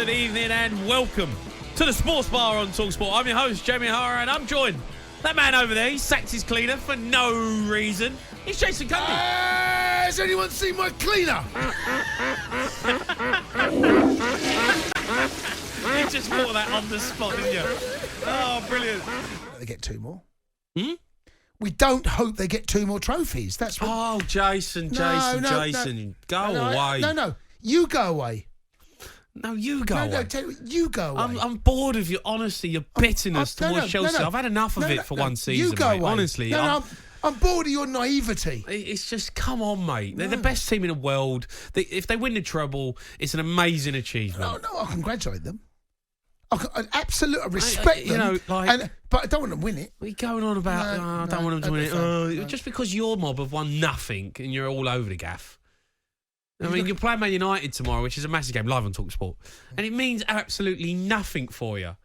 good evening and welcome to the Sports Bar on talkSPORT. I'm your host, Jamie Hara, and I'm joined. That man over there, he sacked his cleaner for no reason. He's Jason Cundy. Has anyone seen my cleaner? You just thought that on the spot, didn't you? Oh, brilliant. They get two more. Hmm? We don't hope they get two more trophies. That's what... Oh, Jason, go away. No. You go away. No, you go away. No, tell you, you go away. I'm bored of your honesty, your bitterness towards Chelsea. I've had enough of it for one season, you go mate. away. Honestly. I'm bored of your naivety. It's just, come on, mate. They're the best team in the world. If they win the treble, it's an amazing achievement. No, I congratulate them. I absolutely respect them. But I don't want to win it. What are you going on about? I don't want them to win it. Just because your mob have won nothing and you're all over the gaff. I mean, you're playing Man United tomorrow, which is a massive game, live on talkSPORT, and it means absolutely nothing for you.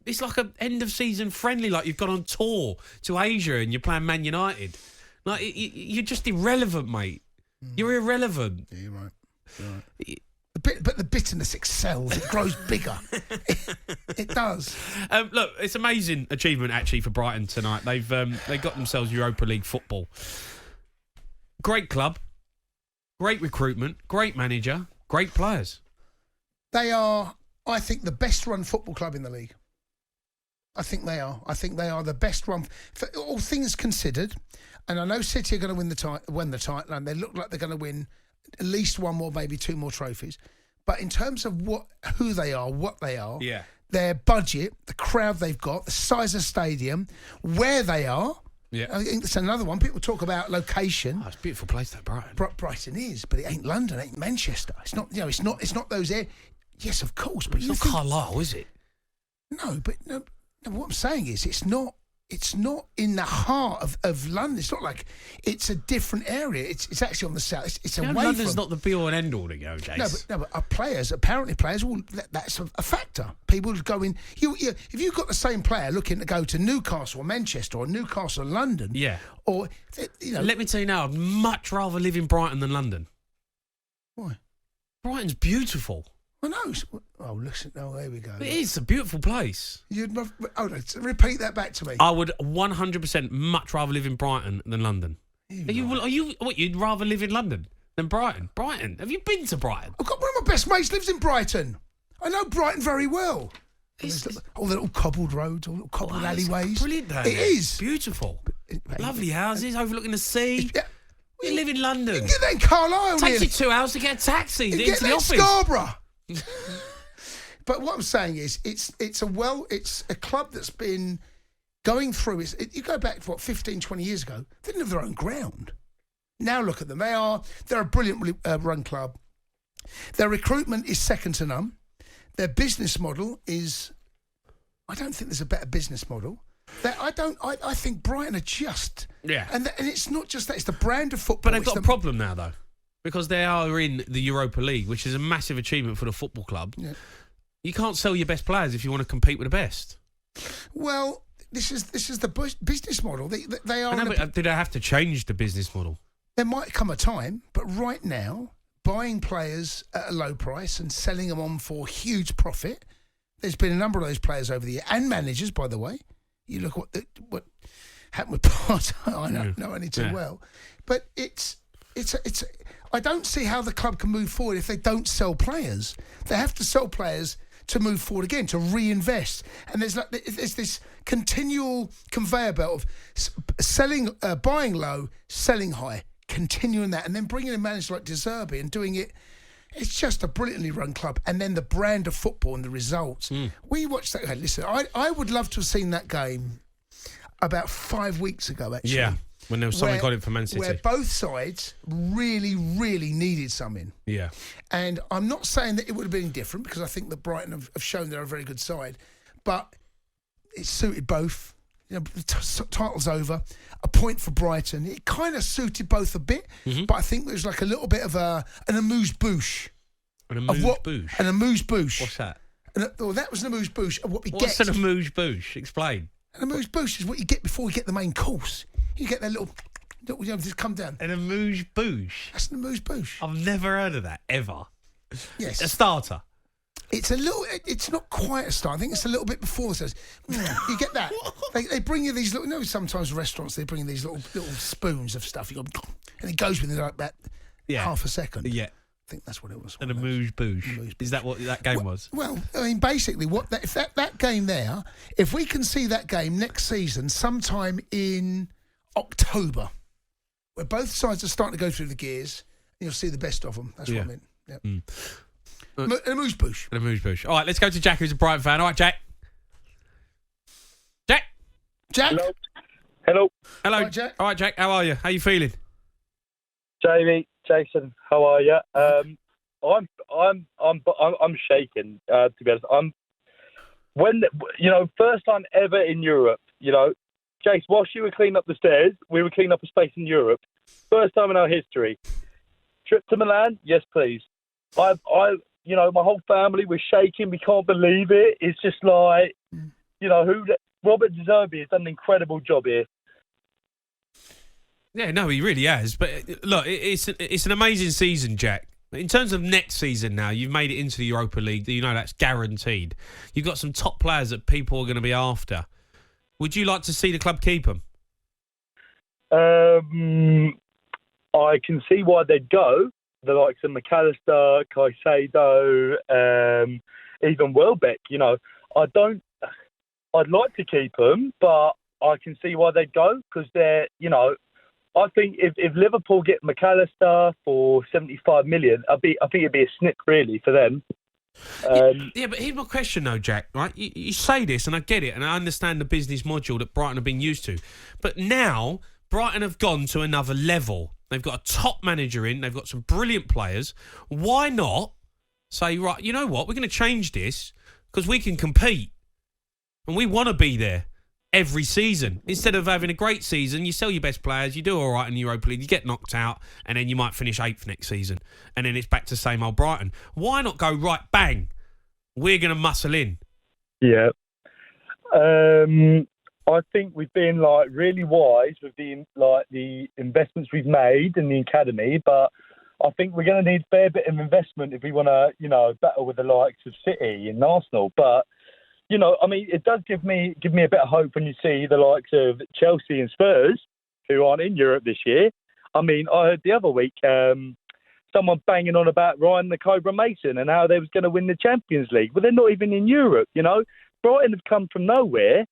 It's like a end of season friendly, like you've gone on tour to Asia and you're playing Man United. Like you're just irrelevant, mate. You're irrelevant. Yeah, you're right. But the bitterness excels. It grows bigger. It does. Look, it's an amazing achievement actually for Brighton tonight. They got themselves Europa League football. Great club. Great recruitment, great manager, great players. They are, I think, the best run football club in the league. I think they are. I think they are the best run, for all things considered. And I know City are going to win the title, and they look like they're going to win at least one more, maybe two more trophies. But in terms of who they are, what they are, their budget, the crowd they've got, the size of stadium, where they are. Yeah, I think that's another one. People talk about location. Oh, it's a beautiful place, that Brighton. Brighton is, but it ain't London, it ain't Manchester. It's not. It's not those areas. Yes, of course, but it's not Carlisle, is it? No, but no. What I'm saying is, it's not. It's not in the heart of London. It's not like it's a different area. It's actually on the south. It's away from. London's not the be all and end all to go, Jace. No, but our players, that's a factor. People go in. If you've got the same player looking to go to Newcastle or Manchester or Newcastle or London, or let me tell you now, I'd much rather live in Brighton than London. Why? Brighton's beautiful. I know. Oh, listen. Oh, there we go. It is a beautiful place. Repeat that back to me. I would 100% much rather live in Brighton than London. You'd rather live in London than Brighton? Brighton? Have you been to Brighton? I've got one of my best mates lives in Brighton. I know Brighton very well. All the little cobbled roads, all the little cobbled alleyways. Brilliant down there. It is. Beautiful. Lovely houses overlooking the sea. You live in London. You can get that in Carlisle. It takes you 2 hours to get a taxi into the office. Scarborough. But what I'm saying is, it's a club that's been going through. You go back to 15, 20 years ago. They didn't have their own ground. Now look at them. They're a brilliant run club. Their recruitment is second to none. Their business model is. I don't think there's a better business model. I think Brighton are just. Yeah. And it's not just that. It's the brand of football. But they've got a problem now, though. Because they are in the Europa League, which is a massive achievement for the football club. Yeah. You can't sell your best players if you want to compete with the best. Well, this is the business model. They are. Do they have to change the business model? There might come a time, but right now, buying players at a low price and selling them on for huge profit. There's been a number of those players over the year, and managers, by the way. You look what happened with Part. I know only too well, but it's. I don't see how the club can move forward if they don't sell players. They have to sell players to move forward again, to reinvest. And there's this continual conveyor belt of buying low, selling high, continuing that, and then bringing in managers like De Zerbi and doing it. It's just a brilliantly run club. And then the brand of football and the results. We watched that. Listen, I would love to have seen that game about 5 weeks ago, actually. Yeah. When there was something got it for Man City. Where both sides really, really needed something. Yeah. And I'm not saying that it would have been different because I think that Brighton have shown they're a very good side. But it suited both. The title's over. A point for Brighton. It kind of suited both a bit. Mm-hmm. But I think there's like a little bit of an amuse-bouche. An amuse-bouche? An amuse-bouche. What's that? That was an amuse-bouche of what we get. What's an amuse-bouche? Explain. An amuse-bouche is what you get before you get the main course. You get that little just come down. An amuse-bouche? That's an amuse-bouche. I've never heard of that, ever. Yes. A starter? It's not quite a start. I think it's a little bit before. So you get that? They bring you these little. You know, sometimes restaurants they bring you these little spoons of stuff. You go, and it goes within like that half a second. Yeah. I think that's what it was. And a amuse-bouche. Is that what that game was? Well, I mean, basically, if that game there, if we can see that game next season, sometime in October, where both sides are starting to go through the gears, and you'll see the best of them. That's what I mean. Yep. An amuse-bouche. An amuse-bouche. All right, let's go to Jack, who's a Brighton fan. All right, Jack. Jack. Hello. All right, Jack. All right, Jack. How are you? How you feeling? Jamie, Jason, how are you? I'm shaking. To be honest, first time ever in Europe. Jace, whilst you were cleaning up the stairs, we were cleaning up a space in Europe. First time in our history. Trip to Milan, yes, please. My whole family was shaking. We can't believe it. It's just like, Robert De Zerbi has done an incredible job here. Yeah, no, he really has. But look, it's an amazing season, Jack. In terms of next season now, you've made it into the Europa League. You know that's guaranteed. You've got some top players that people are going to be after. Would you like to see the club keep them? I can see why they'd go. The likes of McAllister, Caicedo, even Welbeck. I'd like to keep them, but I can see why they'd go because they're, I think if Liverpool get McAllister for 75 million, I think it'd be a snip really for them. Yeah, but here's my question though, Jack. Right, you say this, and I get it, and I understand the business module that Brighton have been used to, but now Brighton have gone to another level. They've got a top manager in. They've got some brilliant players. Why not say, right, you know what? We're going to change this because we can compete, and we want to be there every season. Instead of having a great season, you sell your best players, you do all right in the Europa League, you get knocked out, and then you might finish 8th next season. And then it's back to the same old Brighton. Why not go, right, bang, we're going to muscle in? Yeah. I think we've been really wise with the investments we've made in the academy, but I think we're going to need a fair bit of investment if we want to, battle with the likes of City and Arsenal. But it does give me a bit of hope when you see the likes of Chelsea and Spurs, who aren't in Europe this year. I heard the other week someone banging on about Ryan the Cobra Mason and how they was going to win the Champions League. But they're not even in Europe, Brighton have come from nowhere.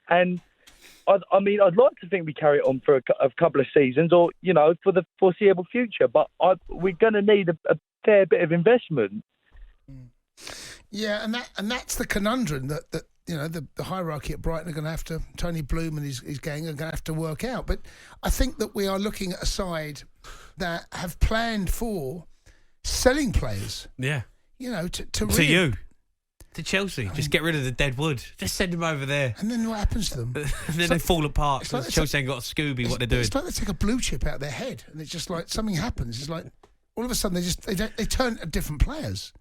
And, I'd like to think we carry it on for a couple of seasons or, for the foreseeable future. But we're going to need a fair bit of investment. Yeah, and that's the conundrum that the hierarchy at Brighton are going to have to, Tony Bloom and his gang are going to have to work out. But I think that we are looking at a side that have planned for selling players. Yeah. To Chelsea. Just get rid of the dead wood. Just send them over there. And then what happens to them? And then they fall apart because Chelsea ain't got a Scooby what they're doing. It's like they take a blue chip out of their head and it's just like something happens. It's like all of a sudden they turn to different players.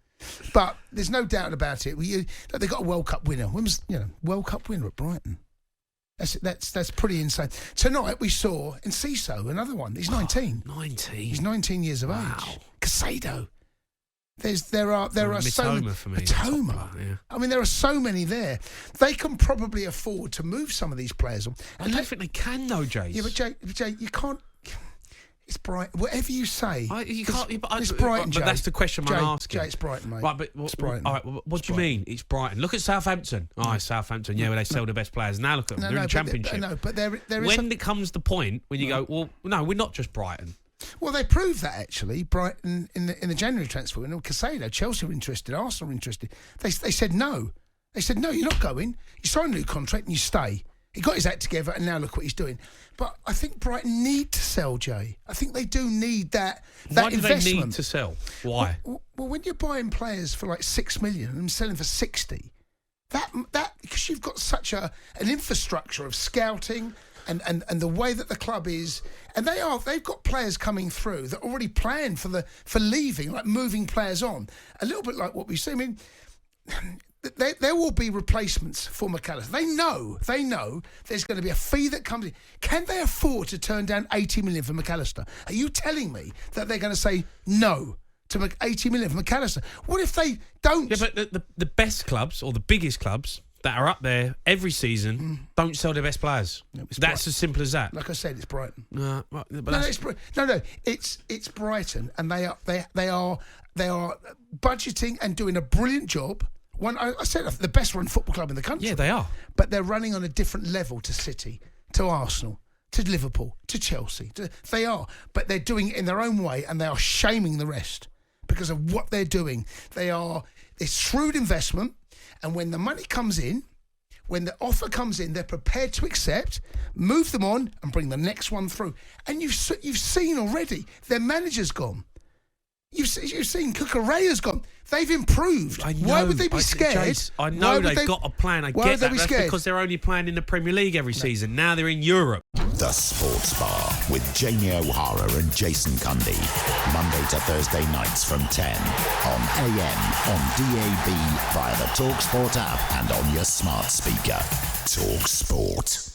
But there's no doubt about it. They got a World Cup winner. When was World Cup winner at Brighton? That's pretty insane. Tonight we saw Enciso, another one. He's 19. 19. He's 19 years of age. Caicedo. There are so many. For me. Matoma. Yeah. There are so many there. They can probably afford to move some of these players on. I don't think they can though, Jace. Yeah, but Jay, you can't. It's Brighton. Whatever you say, you can't. It's Brighton, Jay. But that's the question I'm asking. Jay, it's Brighton, mate. Right, but it's Brighton. All right, what do you mean? It's Brighton. Look at Southampton. Oh, it's Southampton. Yeah, where they sell the best players. Now look at them. They're in the Championship. But there is. When it comes the point when you go, well, no, we're not just Brighton. Well, they proved that actually. Brighton in the January transfer window, Caicedo, Chelsea were interested, Arsenal were interested. They said no. They said no, you're not going. You sign a new contract and you stay. He got his act together and now look what he's doing. But I think Brighton need to sell, Jay. I think they do need that investment. Why do they need to sell? Why? Well, when you're buying players for like 6 million and selling for 60, that because you've got such an infrastructure of scouting and the way that the club is, and they've got players coming through that already planned for leaving, like moving players on. A little bit like what we see. There will be replacements for McAllister. They know there's going to be a fee that comes in. Can they afford to turn down 80 million for McAllister? Are you telling me that they're going to say no to 80 million for McAllister. What if they don't? Yeah, but the best clubs or the biggest clubs that are up there every season don't sell their best players. That's as simple as that. Like I said, it's Brighton. No, it's It's Brighton, and they are budgeting and doing a brilliant job. I said the best run football club in the country. Yeah, they are. But they're running on a different level to City, to Arsenal, to Liverpool, to Chelsea. They are, but they're doing it in their own way, and they are shaming the rest because of what they're doing. It's shrewd investment, and when the money comes in, when the offer comes in, they're prepared to accept, move them on, and bring the next one through. And you've seen already their manager's gone. You've seen Cucurella's gone. They've improved. I know. Why would they be scared? Jace, I know they've got a plan. I get that. That's because they're only playing in the Premier League every season. Now they're in Europe. The Sports Bar with Jamie O'Hara and Jason Cundy. Monday to Thursday nights from 10 on AM, on DAB, via the talkSPORT app and on your smart speaker. talkSPORT.